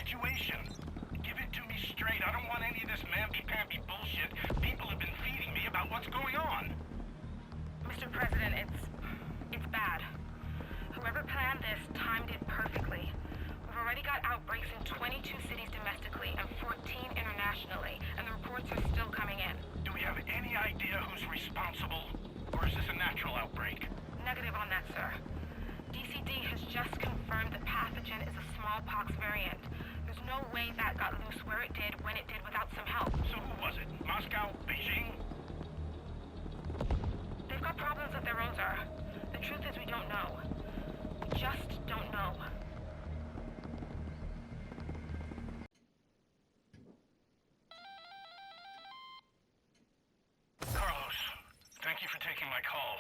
situation? Give it to me straight. I don't want any of this mamby-pamby bullshit people have been feeding me about what's going on. Mr. President, it's bad. Whoever planned this timed it perfectly. We've already got outbreaks in 22 cities domestically and 14 internationally, and the reports are still coming in. Do we have any idea who's responsible? Or is this a natural outbreak? Negative on that, sir. DCD has just confirmed the pathogen is a smallpox variant. There's no way that got loose where it did, when it did, without some help. So who was it? Moscow? Beijing? They've got problems of their own, sir. The truth is we don't know. We just don't know. Carlos, thank you for taking my call.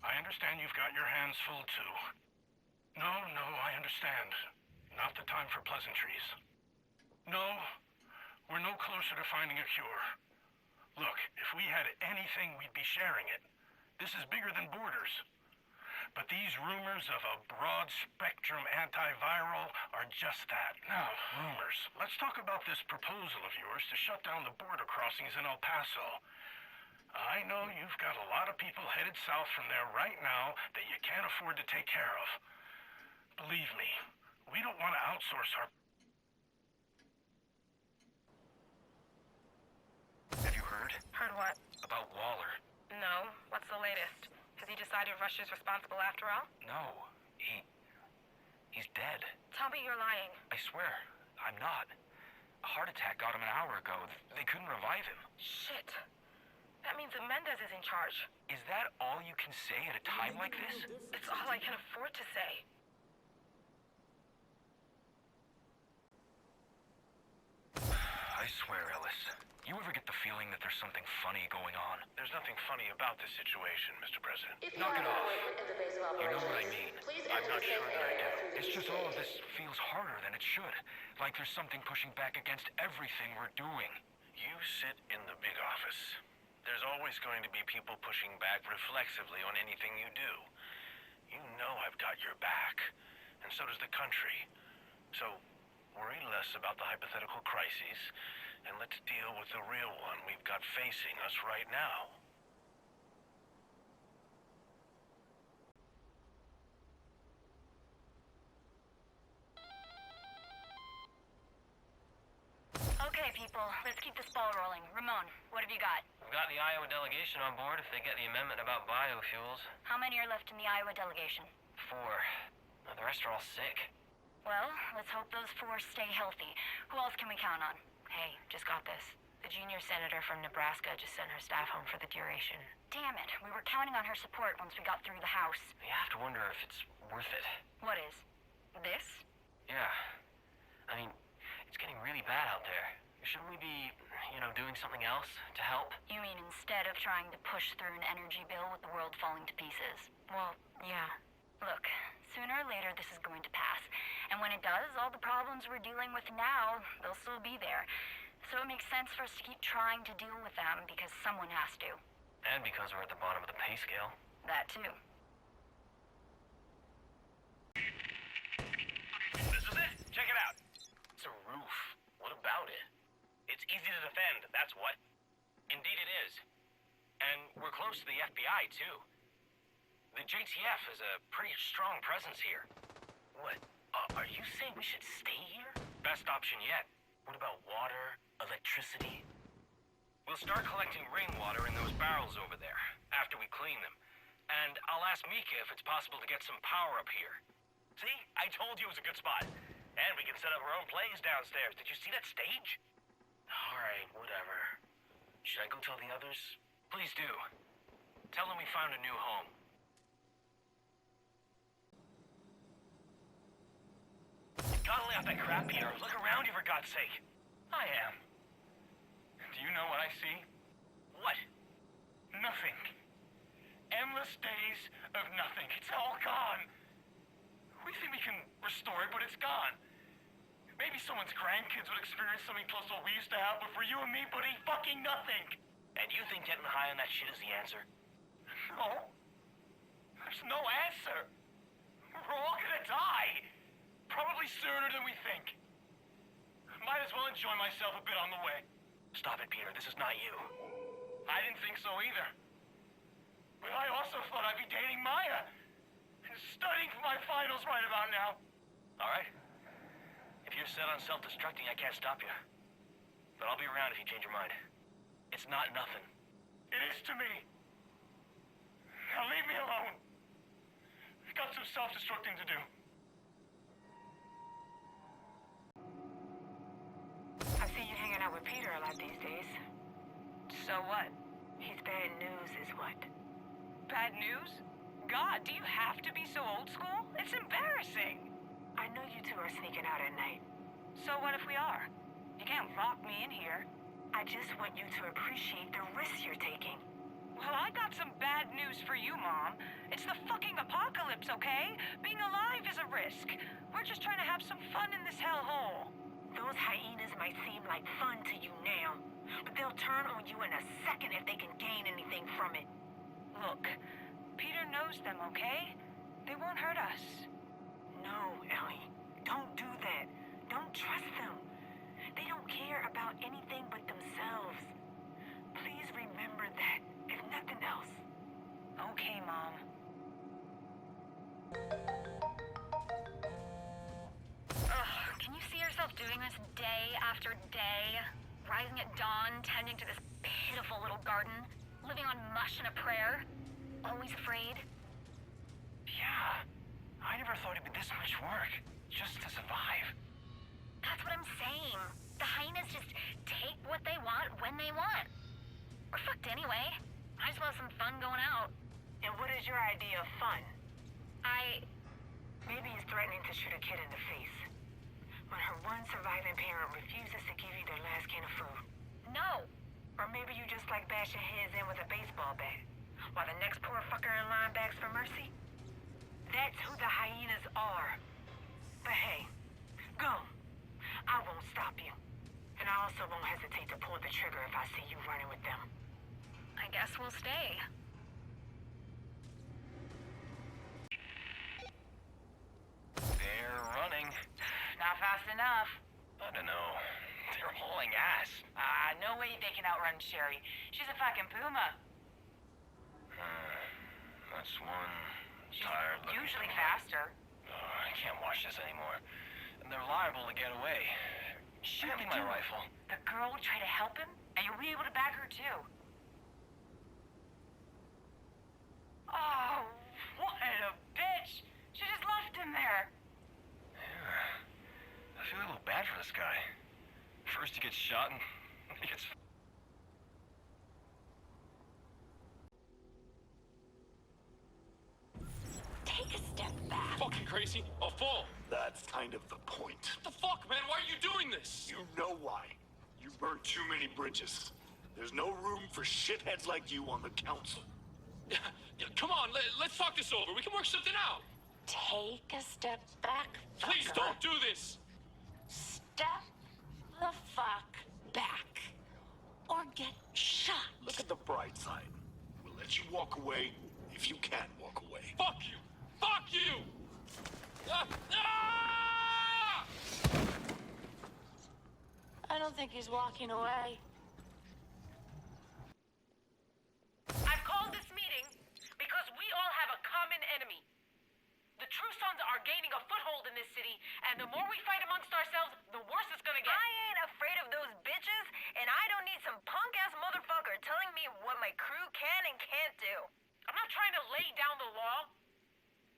I understand you've got your hands full too. No, I understand. Not the time for pleasantries. No, we're no closer to finding a cure. Look, if we had anything, we'd be sharing it. This is bigger than borders. But these rumors of a broad-spectrum antiviral are just that. Now, rumors. Let's talk about this proposal of yours to shut down the border crossings in El Paso. I know you've got a lot of people headed south from there right now that you can't afford to take care of. Believe me, we don't want to outsource our... Have you heard? Heard what? About Waller. No. What's the latest? Has he decided Russia's responsible after all? No. He's dead. Tell me you're lying. I swear, I'm not. A heart attack got him an hour ago. They couldn't revive him. Shit. That means that Mendez is in charge. Is that all you can say at a time like this? It's all I can afford to say. I swear, Ellis. You ever get the feeling that there's something funny going on? There's nothing funny about this situation, Mr. President. Knock it off. You know what I mean. I'm not sure that I do. It's just all of this feels harder than it should. Like there's something pushing back against everything we're doing. You sit in the big office. There's always going to be people pushing back reflexively on anything you do. You know I've got your back, and so does the country. So, worry less about the hypothetical crises, and let's deal with the real one we've got facing us right now. Okay, people, let's keep this ball rolling. Ramon, what have you got? We've got the Iowa delegation on board if they get the amendment about biofuels. How many are left in the Iowa delegation? 4. Now, the rest are all sick. Well, let's hope those 4 stay healthy. Who else can we count on? Hey, just got this. The junior senator from Nebraska just sent her staff home for the duration. Damn it, we were counting on her support once we got through the House. You have to wonder if it's worth it. What is? This? Yeah. I mean, it's getting really bad out there. Shouldn't we be, doing something else to help? You mean instead of trying to push through an energy bill with the world falling to pieces? Well, yeah. Look, sooner or later this is going to pass. And when it does, all the problems we're dealing with now, they'll still be there. So it makes sense for us to keep trying to deal with them because someone has to. And because we're at the bottom of the pay scale. That too. This is it! Check it out! It's a roof. What about it? It's easy to defend, that's what. Indeed it is. And we're close to the FBI, too. The JTF has a pretty strong presence here. What? Are you saying we should stay here? Best option yet. What about water? Electricity? We'll start collecting rainwater in those barrels over there, after we clean them. And I'll ask Mika if it's possible to get some power up here. See? I told you it was a good spot. And we can set up our own plays downstairs. Did you see that stage? Alright, whatever. Should I go tell the others? Please do. Tell them we found a new home. You gotta lay off that crap, Peter. Look around you, for God's sake. I am. Do you know what I see? What? Nothing. Endless days of nothing. It's all gone. We think we can restore it, but it's gone. Maybe someone's grandkids would experience something close to what we used to have, but for you and me, buddy, fucking nothing. And you think getting high on that shit is the answer? No. There's no answer. We're all gonna die. Probably sooner than we think. Might as well enjoy myself a bit on the way. Stop it, Peter. This is not you. I didn't think so either. But I also thought I'd be dating Maya. And studying for my finals right about now. All right. If you're set on self-destructing, I can't stop you. But I'll be around if you change your mind. It's not nothing. It is to me. Now leave me alone. I've got some self-destructing to do. I see you hanging out with Peter a lot these days. So what? He's bad news is what? Bad news? God, do you have to be so old school? It's embarrassing. I know you two are sneaking out at night. So what if we are? You can't lock me in here. I just want you to appreciate the risks you're taking. Well, I got some bad news for you, Mom. It's the fucking apocalypse, okay? Being alive is a risk. We're just trying to have some fun in this hellhole. Those hyenas might seem like fun to you now, but they'll turn on you in a second if they can gain anything from it. Look, Peter knows them, okay? They won't hurt us. No, Ellie. Don't do that. Don't trust them. They don't care about anything but themselves. Please remember that, if nothing else. Okay, Mom. Ugh, can you see yourself doing this day after day? Rising at dawn, tending to this pitiful little garden, living on mush and a prayer? Always afraid? Yeah. I never thought it'd be this much work. Just to survive. That's what I'm saying. The hyenas just take what they want when they want. We're fucked anyway. Might as well have some fun going out. And what is your idea of fun? Maybe it's threatening to shoot a kid in the face. When her one surviving parent refuses to give you their last can of food. No. Or maybe you just like bashing heads in with a baseball bat, while the next poor fucker in line begs for mercy. That's who the hyenas are. But hey, go. I won't stop you. And I also won't hesitate to pull the trigger if I see you running with them. I guess we'll stay. They're running. Not fast enough. I don't know. They're hauling ass. No way they can outrun Sherry. She's a fucking puma. That's one. She's Tired looking usually puma. faster. Oh, I can't watch this anymore. And they're liable to get away. Shoot Hand me the my dude. rifle. The girl will try to help him, and you'll be able to back her too. Oh, what a bitch! She just left him there. Yeah. I feel a little bad for this guy. First he gets shot and he gets... Take a step back. Fucking crazy. I'll fall. That's kind of the point. What the fuck, man? Why are you doing this? You know why. You burned too many bridges. There's no room for shitheads like you on the council. Yeah, come on, let's talk this over. We can work something out. Take a step back. Please fucker. don't do this. Step the fuck back. Or get shot. Look at the bright side. We'll let you walk away if you can walk away. Fuck you. Fuck you. Ah! I don't think he's walking away. I've called this meeting because we all have a common enemy. The True Sons are gaining a foothold in this city, and the more we fight amongst ourselves, the worse it's gonna get. I ain't afraid of those bitches, and I don't need some punk-ass motherfucker telling me what my crew can and can't do. I'm not trying to lay down the law,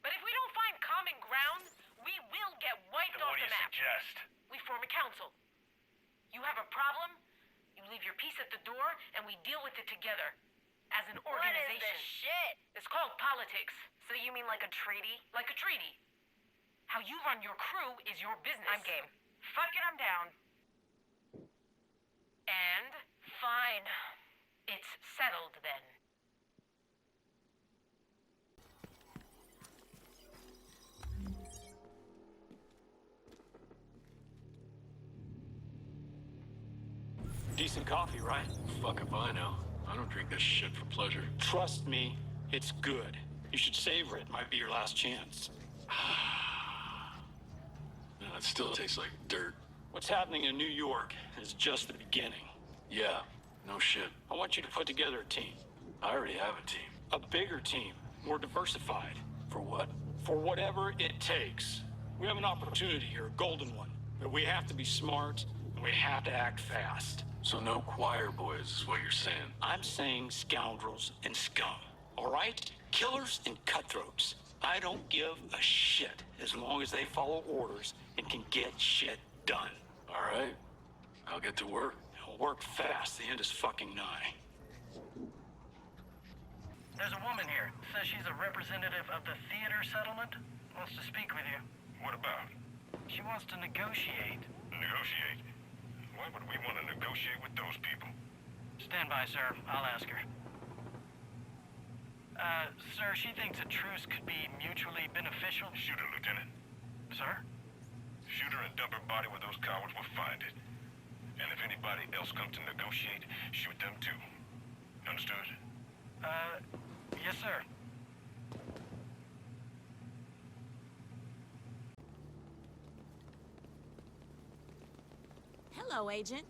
but if we don't find common ground, we will get wiped Then off what do the you map. suggest? We form a council. You have a problem, you leave your piece at the door, and we deal with it together. As an What is organization. this shit? It's called politics. So you mean like a treaty? Like a treaty. How you run your crew is your business. I'm game. Fuck it, I'm down. And fine. It's settled then. Decent coffee, right? Fuck if I know. I don't drink this shit for pleasure. Trust me, it's good. You should savor it. Might be your last chance. No, it still tastes like dirt. What's happening in New York is just the beginning. Yeah, no shit. I want you to put together a team. I already have a team. A bigger team, more diversified. For what? For whatever it takes. We have an opportunity here, a golden one. But we have to be smart, and we have to act fast. So no choir boys is what you're saying. I'm saying scoundrels and scum, all right? Killers and cutthroats. I don't give a shit as long as they follow orders and can get shit done. All right. I'll get to work. I'll work fast. The end is fucking nigh. There's a woman here. Says she's a representative of the theater settlement. Wants to speak with you. What about? She wants to negotiate. Negotiate? Why would we want to negotiate with those people? Stand by, sir. I'll ask her. Sir, she thinks a truce could be mutually beneficial. Shoot her, Lieutenant. Sir? Shoot her and dump her body where those cowards will find it. And if anybody else comes to negotiate, shoot them too. Understood? Yes, sir. Hello, Agent.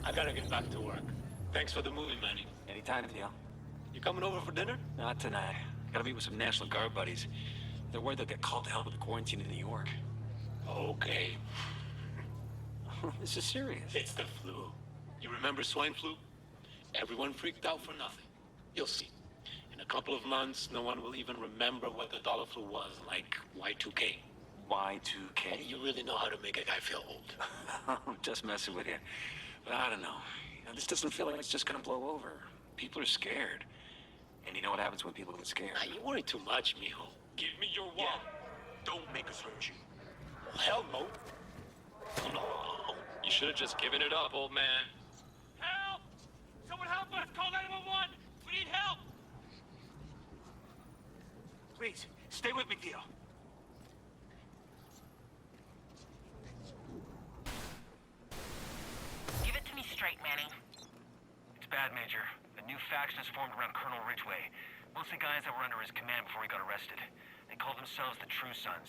I gotta get back to work. Thanks for the movie, Manny. Anytime, Theo. You coming over for dinner? Not tonight. Gotta meet with some National Guard buddies. They're worried they'll get called to hell with the quarantine in New York. Okay. This is serious. It's the flu. You remember swine flu? Everyone freaked out for nothing. You'll see. In a couple of months, no one will even remember what the dollar flu was, like Y2K. Y2K? You really know how to make a guy feel old. I'm just messing with you. But I don't know. This doesn't feel like it's just gonna blow over. People are scared. And you know what happens when people get scared? You worry too much, mijo. Give me your wallet. Don't make us hurt you. Well, hell no. No. You should have just given it up, old man. Help! Someone help us! Call 911! We need help! Please, stay with me, Theo. Give it to me straight, Manny. It's bad, Major. A new faction has formed around Colonel Ridgway. Mostly guys that were under his command before he got arrested. They call themselves the True Sons.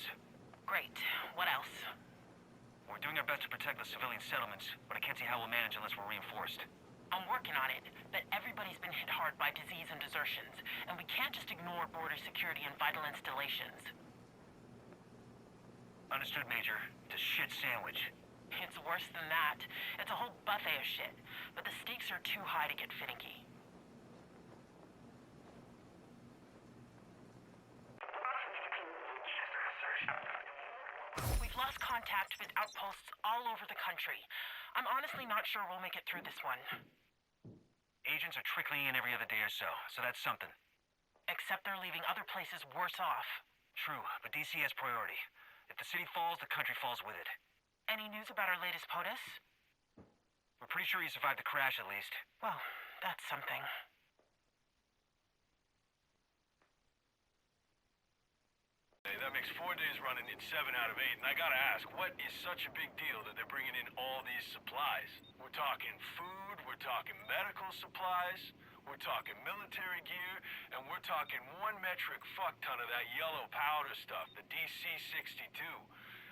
Great. What else? We're doing our best to protect the civilian settlements, but I can't see how we'll manage unless we're reinforced. I'm working on it, but everybody's been hit hard by disease and desertions, and we can't just ignore border security and vital installations. Understood, Major. It's a shit sandwich. It's worse than that. It's a whole buffet of shit, but the stakes are too high to get finicky. We've lost contact with outposts all over the country. I'm honestly not sure we'll make it through this one. Agents are trickling in every other day or so that's something. Except they're leaving other places worse off. True, but DC has priority. If the city falls, the country falls with it. Any news about our latest POTUS? We're pretty sure he survived the crash, at least. Well, that's something. That makes 4 days running in 7 out of 8, and I gotta ask, what is such a big deal that they're bringing in all these supplies? We're talking food, we're talking medical supplies, we're talking military gear, and we're talking 1 metric fuck ton of that yellow powder stuff, the DC-62.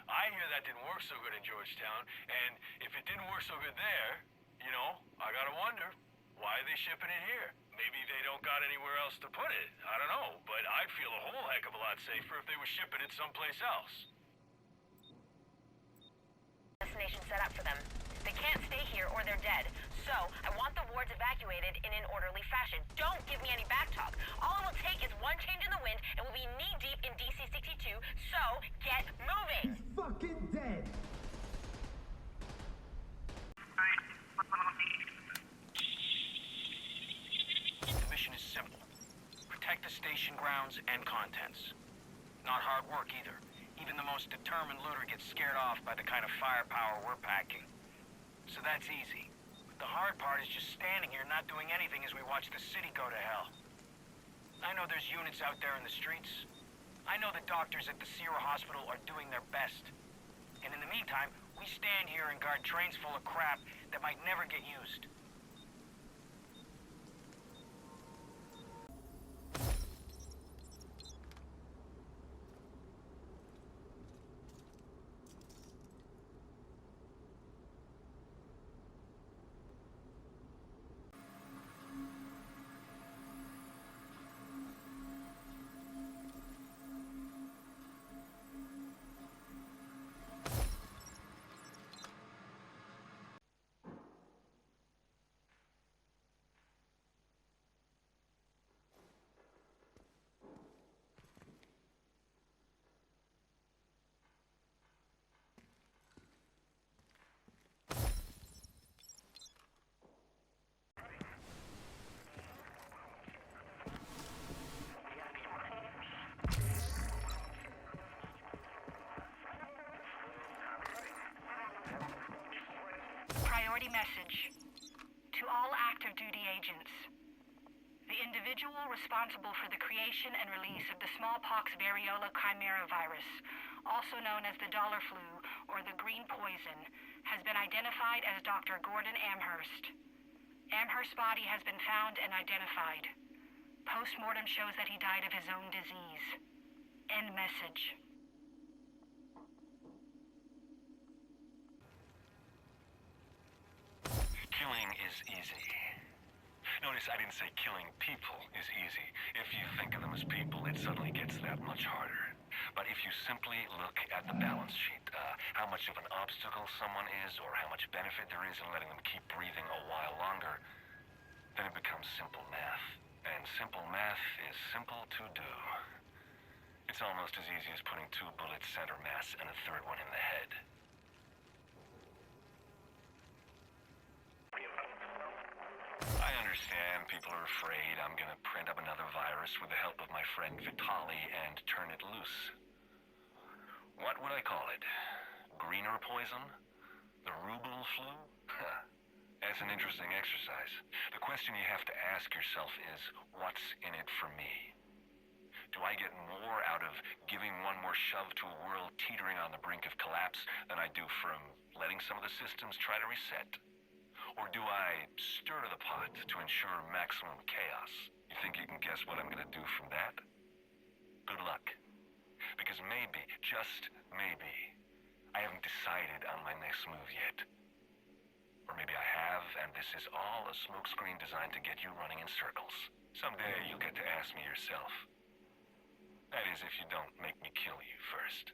I hear that didn't work so good in Georgetown, and if it didn't work so good there, you know, I gotta wonder, why are they shipping it here? Maybe they don't got anywhere else to put it. I don't know, but I'd feel a whole heck of a lot safer if they were shipping it someplace else. Destination set up for them. They can't stay here or they're dead. So, I want the wards evacuated in an orderly fashion. Don't give me any backtalk. All it will take is one change in the wind and we'll be knee-deep in DC-62, so get moving! He's fucking dead! The mission is simple. Protect the station grounds and contents. Not hard work either. Even the most determined looter gets scared off by the kind of firepower we're packing. So that's easy. But the hard part is just standing here not doing anything as we watch the city go to hell. I know there's units out there in the streets. I know the doctors at the Sierra Hospital are doing their best. And in the meantime, we stand here and guard trains full of crap that might never get used. Message. To all active duty agents. The individual responsible for the creation and release of the smallpox variola chimera virus, also known as the dollar flu or the green poison, has been identified as Dr. Gordon Amherst. Amherst's body has been found and identified. Post-mortem shows that he died of his own disease. End message. Killing is easy. Notice I didn't say killing people is easy. If you think of them as people, it suddenly gets that much harder. But if you simply look at the balance sheet, how much of an obstacle someone is or how much benefit there is in letting them keep breathing a while longer, then it becomes simple math. And simple math is simple to do. It's almost as easy as putting 2 bullets center mass and a third one in the head. I understand people are afraid I'm gonna print up another virus with the help of my friend Vitali and turn it loose. What would I call it? Greener poison? The ruble flu? That's an interesting exercise. The question you have to ask yourself is, what's in it for me? Do I get more out of giving one more shove to a world teetering on the brink of collapse than I do from letting some of the systems try to reset? Or do I stir the pot to ensure maximum chaos? You think you can guess what I'm gonna do from that? Good luck. Because maybe, just maybe, I haven't decided on my next move yet. Or maybe I have, and this is all a smokescreen designed to get you running in circles. Someday you'll get to ask me yourself. That is, if you don't make me kill you first.